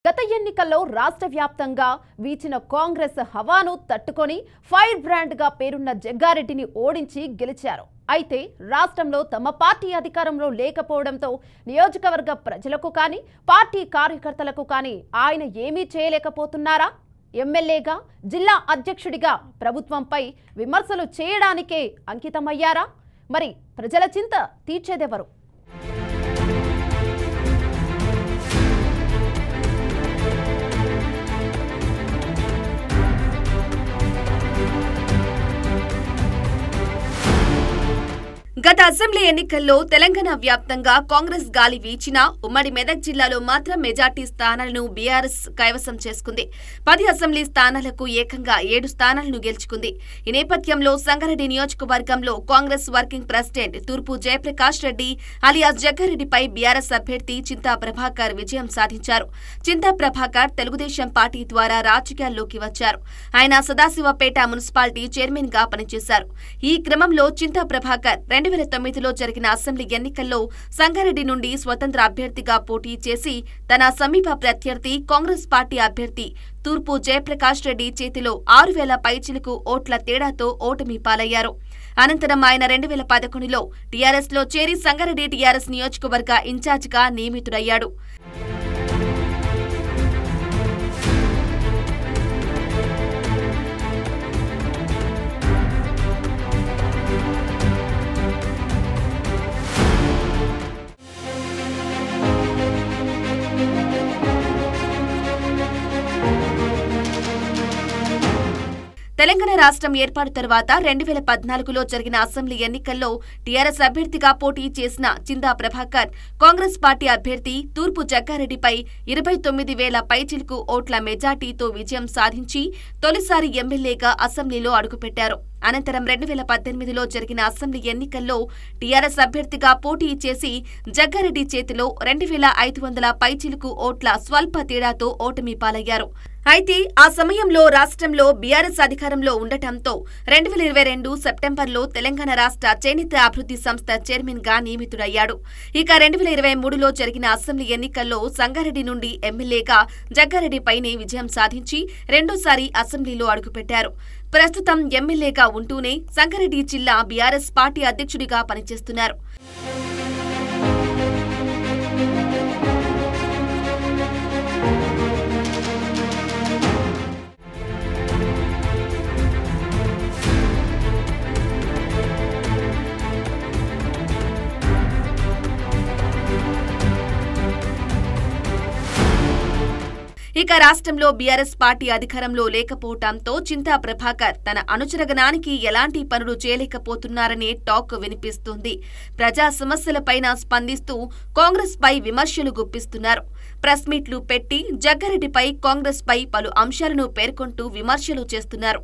గత ఎన్నికల్లో రాష్ట్ర వ్యాప్తంగా వీచిన కాంగ్రెస్ హవాను తట్టుకొని ఫైర్ బ్రాండ్ గా పేరున్న జగ్గారెడ్డిని ఓడించి గెలిచారు. అయితే రాష్ట్రంలో తమ పార్టీ అధికారంలో లేకపోవడంతో నియోజకవర్గ ప్రజలకు కానీ పార్టీ కార్యకర్తలకు కానీ ఆయన ఏమీ చేయలేకపోతున్నారా? ఎమ్మెల్యేగా జిల్లా అధ్యక్షుడిగా ప్రభుత్వంపై విమర్శలు చేయడానికే అంకితమయ్యారా? మరి ప్రజల చింత తీర్చేదెవరు? గత అసెంబ్లీ ఎన్నికల్లో తెలంగాణ వ్యాప్తంగా కాంగ్రెస్ గాలి వీచినా ఉమ్మడి మెదక్ జిల్లాలో మాత్రం మెజార్టీ స్థానాలను బీఆర్ఎస్ కైవసం చేసుకుంది. 10 అసెంబ్లీ స్థానాలకు ఏకంగా 7 స్థానాలను గెలుచుకుంది. ఈ నేపథ్యంలో సంగారెడ్డి నియోజకవర్గంలో కాంగ్రెస్ వర్కింగ్ ప్రెసిడెంట్ తూర్పు జయప్రకాష్ రెడ్డి అలియాస్ జగ్గారెడ్డిపై బీఆర్ఎస్ అభ్యర్థి చింతా ప్రభాకర్ విజయం సాధించారు. చింతా ప్రభాకర్ తెలుగుదేశం పార్టీ ద్వారా రాజకీయాల్లోకి వచ్చారు. ఆయన సదాశివపేట మున్సిపాలిటీ చైర్మన్ గా పనిచేశారు. ఈ క్రమంలో చింతా ప్రభాకర్ 2009లో జరిగిన అసెంబ్లీ ఎన్నికల్లో సంగారెడ్డి నుండి స్వతంత్ర అభ్యర్థిగా పోటీ చేసి తన సమీప ప్రత్యర్థి కాంగ్రెస్ పార్టీ అభ్యర్థి తూర్పు జయప్రకాష్ రెడ్డి చేతిలో 6000 పైచిలకు ఓట్ల తేడాతో ఓటమి పాలయ్యారు. అనంతరం ఆయన 2011లో టీఆర్ఎస్లో చేరి సంగారెడ్డి టీఆర్ఎస్ నియోజకవర్గ ఇన్ఛార్జిగా నియమితుడయ్యాడు. తెలంగాణ రాష్ట్రం ఏర్పాటు తర్వాత 2014లో జరిగిన అసెంబ్లీ ఎన్నికల్లో టీఆర్ఎస్ అభ్యర్థిగా పోటీ చేసిన చింతా ప్రభాకర్ కాంగ్రెస్ పార్టీ అభ్యర్థి తూర్పు జగ్గారెడ్డిపై 29,000 పైచిలకు ఓట్ల మెజార్టీతో విజయం సాధించి తొలిసారి ఎమ్మెల్యేగా అసెంబ్లీలో అడుగుపెట్టారు. అనంతరం 2018లో జరిగిన అసెంబ్లీ ఎన్నికల్లో టీఆర్ఎస్ అభ్యర్థిగా పోటీ చేసి జగ్గారెడ్డి చేతిలో 2,500 పైచిలకు ఓట్ల స్వల్ప తేడాతో ఓటమి పాలయ్యారు. అయితే ఆ సమయంలో రాష్ట్రంలో బీఆర్ఎస్ అధికారంలో ఉండటంతో 2022 సెప్టెంబర్లో తెలంగాణ రాష్ట్ర చేనేత అభివృద్ధి సంస్థ చైర్మన్ గా నియమితుడయ్యాడు. ఇక 2023లో జరిగిన అసెంబ్లీ ఎన్నికల్లో సంగారెడ్డి నుండి ఎమ్మెల్యేగా జగ్గారెడ్డిపైనే విజయం సాధించి రెండోసారి అసెంబ్లీలో అడుగుపెట్టారు. ప్రస్తుతం ఎమ్మెల్యేగా ఉంటూనే సంగారెడ్డి జిల్లా బీఆర్ఎస్ పార్టీ అధ్యక్షుడిగా పనిచేస్తున్నారు. ఇక రాష్ట్రంలో బీఆర్ఎస్ పార్టీ అధికారంలో లేకపోవడంతో చింతా ప్రభాకర్ తన అనుచరగణానికి ఎలాంటి పనులు చేయలేకపోతున్నారనే టాక్ వినిపిస్తుంది. ప్రజా సమస్యలపైన స్పందిస్తూ కాంగ్రెస్ పై విమర్శలు గుప్పిస్తున్నారు. ప్రెస్ మీట్లు పెట్టి జగ్గారెడ్డిపై కాంగ్రెస్ పై పలు అంశాలను పేర్కొంటూ విమర్శలు చేస్తున్నారు.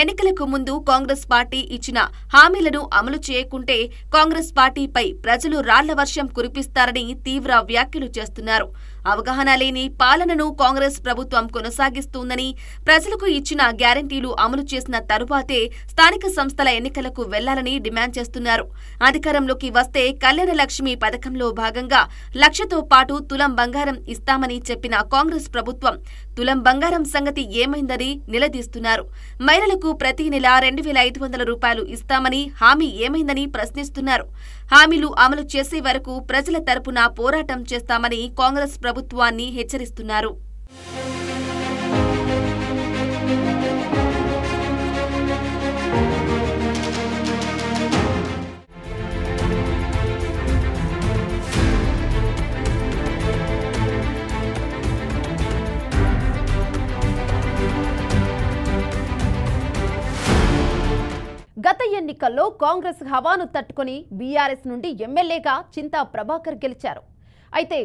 ఎన్నికలకు ముందు కాంగ్రెస్ పార్టీ ఇచ్చిన హామీలను అమలు చేయకుంటే కాంగ్రెస్ పార్టీపై ప్రజలు రాళ్ల వర్షం కురిపిస్తారని తీవ్ర వ్యాఖ్యలు చేస్తున్నారు. అవగాహన లేని పాలనను కాంగ్రెస్ ప్రభుత్వం కొనసాగిస్తోందని, ప్రజలకు ఇచ్చిన గ్యారంటీలు అమలు చేసిన తరువాతే స్థానిక సంస్థల ఎన్నికలకు వెళ్లాలని డిమాండ్ చేస్తున్నారు. అధికారంలోకి వస్తే కళ్యాణ లక్ష్మి పథకంలో భాగంగా 1,00,000తో పాటు తులం బంగారం ఇస్తామని చెప్పిన కాంగ్రెస్ ప్రభుత్వం తులం బంగారం సంగతి ఏమైందని నిలదీస్తున్నారు. మహిళలకు ప్రతి నెల 2,500 రూపాయలు ఇస్తామని హామీ ఏమైందని ప్రశ్నిస్తున్నారు. హామీలు అమలు చేసే వరకు ప్రజల తరపున పోరాటం చేస్తామని కాంగ్రెస్ ప్రభుత్వాన్ని హెచ్చరిస్తున్నారు. గత ఎన్నికల్లో కాంగ్రెస్ హవాను తట్టుకొని బీఆర్ఎస్ నుండి ఎమ్మెల్యేగా చింతా ప్రభాకర్ గెలిచారు. అయితే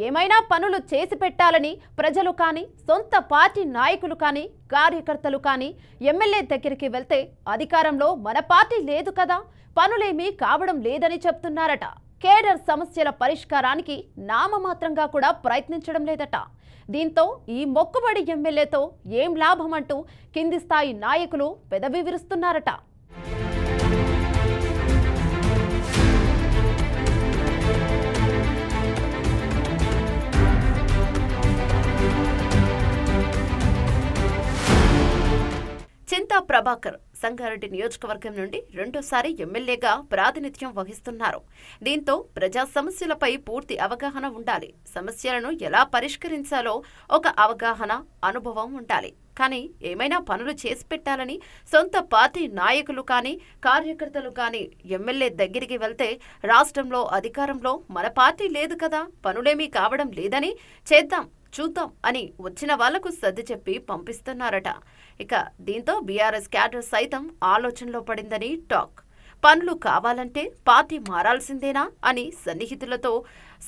ఏమైనా పనులు చేసి పెట్టాలని ప్రజలు కానీ సొంత పార్టీ నాయకులు కానీ కార్యకర్తలు కానీ ఎమ్మెల్యే దగ్గరికి వెళ్తే అధికారంలో మన పార్టీ లేదు కదా, పనులేమీ కావడం లేదని చెప్తున్నారట. కేడర్ సమస్యల పరిష్కారానికి నామమాత్రంగా కూడా ప్రయత్నించడం లేదట. దీంతో ఈ మొక్కుబడి ఎమ్మెల్యేతో ఏం లాభం అంటూ కింది స్థాయి నాయకులు పెదవి విరుస్తున్నారట. ప్రభాకర్ సంగారెడ్డి నియోజకవర్గం నుండి రెండోసారి ఎమ్మెల్యేగా ప్రాతినిధ్యం వహిస్తున్నారు. దీంతో ప్రజా సమస్యలపై పూర్తి అవగాహన ఉండాలి. సమస్యలను ఎలా పరిష్కరించాలో ఒక అవగాహన, అనుభవం ఉండాలి. కానీ ఏమైనా పనులు చేసి పెట్టాలని సొంత పార్టీ నాయకులు కానీ కార్యకర్తలు కానీ ఎమ్మెల్యే దగ్గరికి వెళ్తే రాష్ట్రంలో అధికారంలో మన పార్టీ లేదు కదా, పనులేమీ కావడం లేదని, చేద్దాం చూద్దాం అని వచ్చిన వాళ్లకు సర్ది చెప్పి పంపిస్తున్నారట. ఇక దీంతో బీఆర్ఎస్ క్యాడర్ సైతం ఆలోచనలో పడిందని టాక్. పనులు కావాలంటే పార్టీ మారాల్సిందేనా అని సన్నిహితులతో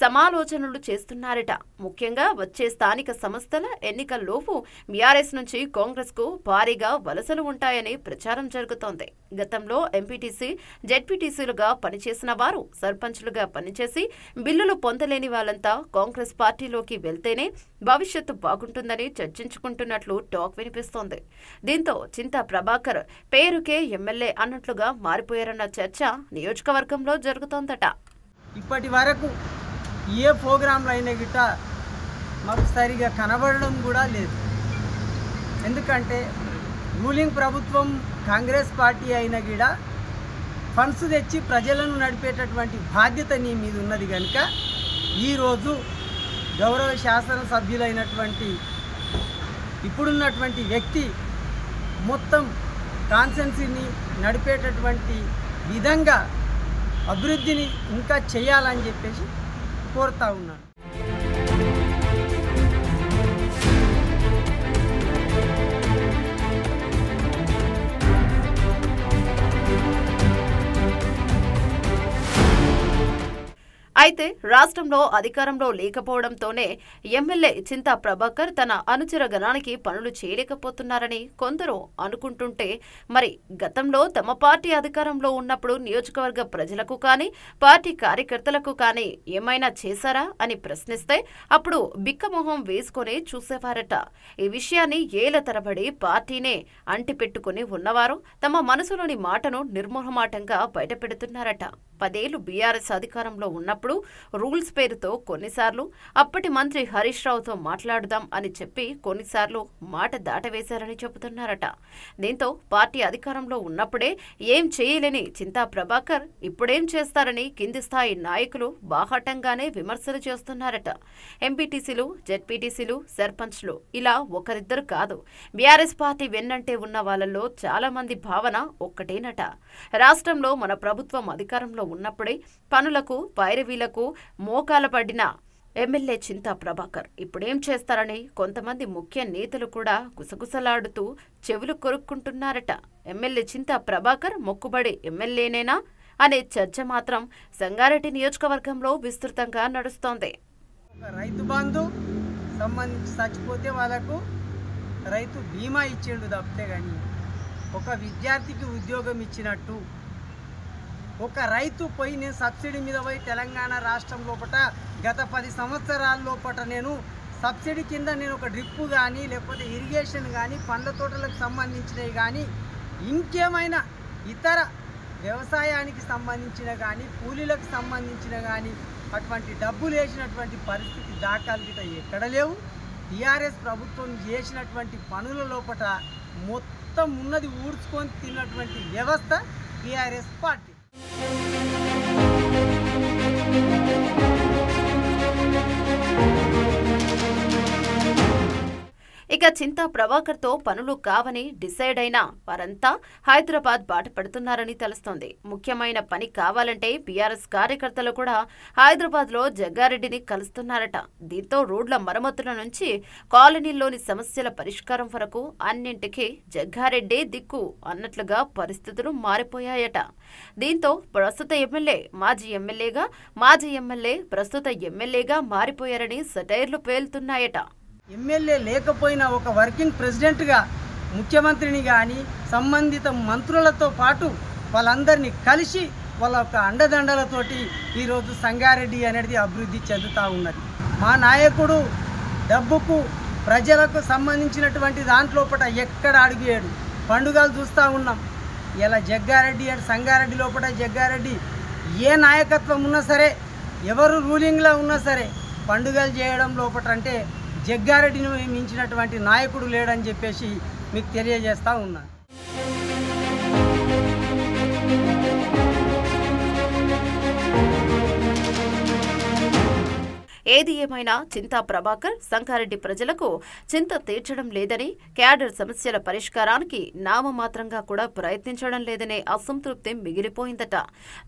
సమాలోచనలు చేస్తున్నారట. ముఖ్యంగా వచ్చే స్థానిక సంస్థల ఎన్నికల్లోపు బీఆర్ఎస్ నుంచి కాంగ్రెస్ కు భారీగా వలసలు ఉంటాయని ప్రచారం జరుగుతోంది. గతంలో ఎంపీటీసీ, జెడ్పీటీసీలుగా పనిచేసిన వారు సర్పంచ్లుగా పనిచేసి బిల్లులు పొందలేని వాళ్ళంతా కాంగ్రెస్ పార్టీలోకి వెళ్తేనే భవిష్యత్తు బాగుంటుందని చర్చించుకుంటున్నట్లు టాక్ వినిపిస్తోంది. దీంతో చింతా ప్రభాకర్ పేరుకే ఎమ్మెల్యే అన్నట్లుగా మారిపోయారన్న చర్చ నియోజకవర్గంలో జరుగుతోందట. ఇప్పటి వరకు ఏ ప్రోగ్రాంలు అయినా గిట్ట మాకు సరిగా కనబడడం కూడా లేదు. ఎందుకంటే రూలింగ్ ప్రభుత్వం కాంగ్రెస్ పార్టీ అయిన గిడ ఫండ్స్ తెచ్చి ప్రజలను నడిపేటటువంటి బాధ్యత నీ మీద ఉన్నది కనుక ఈరోజు గౌరవ శాసనసభ్యులైనటువంటి ఇప్పుడున్నటువంటి వ్యక్తి మొత్తం కాన్స్టిట్యున్సీని నడిపేటటువంటి విధంగా అభివృద్ధిని ఇంకా చేయాలని చెప్పేసి కోరుతా ఉన్నాను. అయితే రాష్ట్రంలో అధికారంలో లేకపోవడంతోనే ఎమ్మెల్యే చింతా ప్రభాకర్ తన అనుచర గణానికి పనులు చేయలేకపోతున్నారని కొందరు అనుకుంటుంటే, మరి గతంలో తమ పార్టీ అధికారంలో ఉన్నప్పుడు నియోజకవర్గ ప్రజలకు కానీ పార్టీ కార్యకర్తలకు కానీ ఏమైనా చేశారా అని ప్రశ్నిస్తే అప్పుడు బిక్కమొహం వేసుకుని చూసేవారట. ఈ విషయాన్ని ఏళ్ల తరబడి పార్టీనే అంటిపెట్టుకుని ఉన్నవారు తమ మనసులోని మాటను నిర్మోహమాటంగా బయటపెడుతున్నారట. 10 ఏళ్లు బీఆర్ఎస్ అధికారంలో ఉన్నప్పుడు రూల్స్ పేరుతో కొన్నిసార్లు అప్పటి మంత్రి హరీష్ రావుతో మాట్లాడుదాం అని చెప్పి కొన్నిసార్లు మాట దాటవేశారని చెబుతున్నారట. దీంతో పార్టీ అధికారంలో ఉన్నప్పుడే ఏం చేయలేని చింతా ప్రభాకర్ ఇప్పుడేం చేస్తారని కింది స్థాయి నాయకులు బాహాటంగానే విమర్శలు చేస్తున్నారట. ఎంపీటీసీలు, జెడ్పీటీసీలు, సర్పంచ్లు ఇలా ఒకరిద్దరు కాదు, బీఆర్ఎస్ పార్టీ వెన్నంటే ఉన్న వాళ్ళలో చాలా మంది భావన ఒక్కటేనట. రాష్ట్రంలో మన ప్రభుత్వం అధికారంలో ఉన్నప్పుడే పనులకు, పైరవీలకు మోకాల పడిన ఎమ్మెల్యే చింతా ప్రభాకర్ ఇప్పుడేం చేస్తారని కొంతమంది ముఖ్య నేతలు కూడా గుసగుసలాడుతూ చెవులు కొరుక్కుంటున్నారట. ఎమ్మెల్యే చింతా ప్రభాకర్ మొక్కుబడి ఎమ్మెల్యేనేనా అనే చర్చ మాత్రం సంగారెడ్డి నియోజకవర్గంలో విస్తృతంగా నడుస్తోంది. రైతు బంధు సంబంధించి చచ్చిపోతే వాళ్ళకు రైతు బీమా ఇచ్చిండు తప్పితే కానీ ఒక విద్యార్థికి ఉద్యోగం ఇచ్చినట్టు, ఒక రైతు పోయి నేను సబ్సిడీ మీద పోయి తెలంగాణ రాష్ట్రం లోపల గత 10 సంవత్సరాల లోపల నేను సబ్సిడీ కింద నేను ఒక డ్రిప్పు కానీ లేకపోతే ఇరిగేషన్ కానీ పండ్ల తోటలకు సంబంధించినవి కానీ ఇంకేమైనా ఇతర వ్యవసాయానికి సంబంధించిన కానీ కూలీలకు సంబంధించిన కానీ అటువంటి డబ్బులు వేసినటువంటి పరిస్థితి దాఖలు గిట్ట ఎక్కడ లేవు. టీఆర్ఎస్ ప్రభుత్వం చేసినటువంటి పనుల లోపల మొత్తం ఉన్నది ఊడ్చుకొని తిన్నటువంటి వ్యవస్థ టీఆర్ఎస్ పార్టీ. ఇక చింతా ప్రభాకర్తో పనులు కావని డిసైడ్ అయిన వారంతా హైదరాబాద్ బాట పడుతున్నారని తెలుస్తోంది. ముఖ్యమైన పని కావాలంటే బీఆర్ఎస్ కార్యకర్తలు కూడా హైదరాబాద్లో జగ్గారెడ్డిని కలుస్తున్నారట. దీంతో రోడ్ల మరమ్మతుల నుంచి కాలనీల్లోని సమస్యల పరిష్కారం వరకు అన్నింటికీ జగ్గారెడ్డే దిక్కు అన్నట్లుగా పరిస్థితులు మారిపోయాయట. దీంతో ప్రస్తుత ఎమ్మెల్యే మాజీ ఎమ్మెల్యేగా, మాజీ ఎమ్మెల్యే ప్రస్తుత ఎమ్మెల్యేగా మారిపోయారని సెటైర్లు పేలుతున్నాయట. ఎమ్మెల్యే లేకపోయినా ఒక వర్కింగ్ ప్రెసిడెంట్గా ముఖ్యమంత్రిని కానీ సంబంధిత మంత్రులతో పాటు వాళ్ళందరినీ కలిసి వాళ్ళ యొక్క అండదండలతోటి ఈరోజు సంగారెడ్డి అనేది అభివృద్ధి చెందుతూ ఉన్నది. మా నాయకుడు డబ్బుకు ప్రజలకు సంబంధించినటువంటి దాంట్లోపట ఎక్కడ అడిగాడు. పండుగలు చూస్తూ ఉన్నాం. ఇలా జగ్గారెడ్డి అండ్ సంగారెడ్డి లోపల జగ్గారెడ్డి ఏ నాయకత్వం ఉన్నా సరే, ఎవరు రూలింగ్లో ఉన్నా సరే పండుగలు చేయడం లోపట అంటే జగ్గారెడ్డిని మించినటువంటి నాయకుడు లేడని చెప్పేసి మీకు తెలియజేస్తూ ఉన్నాను. ఏది ఏమైనా చింతా ప్రభాకర్ సంగారెడ్డి ప్రజలకు చింత తీర్చడం లేదని, క్యాడర్ సమస్యల పరిష్కారానికి నామమాత్రంగా కూడా ప్రయత్నించడం లేదనే అసంతృప్తి మిగిలిపోయిందట.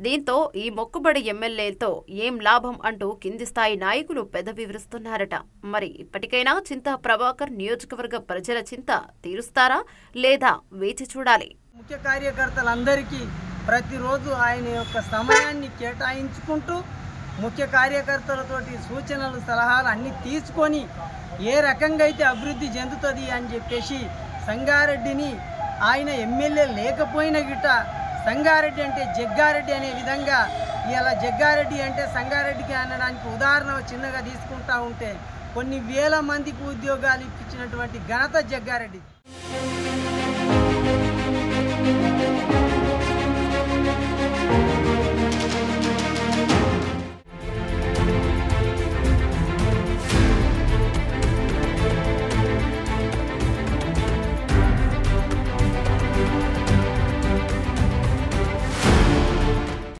దీంతో ఈ మొక్కుబడి ఎమ్మెల్యేలతో ఏం లాభం అంటూ కింది స్థాయి నాయకులు పెదవి విరుస్తున్నారట. మరి ఇప్పటికైనా చింతా ప్రభాకర్ నియోజకవర్గ ప్రజల చింత తీరుస్తారా లేదా వేచి చూడాలి. ముఖ్య కార్యకర్తలందరికీ ప్రతిరోజు ఆయన యొక్క సమయాన్ని కేటాయించుకుంటూ ముఖ్య కార్యకర్తలతోటి సూచనలు సలహాలు అన్నీ తీసుకొని ఏ రకంగా అయితే అభివృద్ధి చెందుతుంది అని చెప్పేసి సంగారెడ్డిని ఆయన ఎమ్మెల్యే లేకపోయినా గిట్ట సంగారెడ్డి అంటే జగ్గారెడ్డి అనే విధంగా ఇలా జగ్గారెడ్డి అంటే సంగారెడ్డికి అనడానికి ఉదాహరణ చిన్నగా తీసుకుంటా ఉంటే కొన్ని వేల మందికి ఉద్యోగాలు ఇప్పించినటువంటి ఘనత జగ్గారెడ్డి.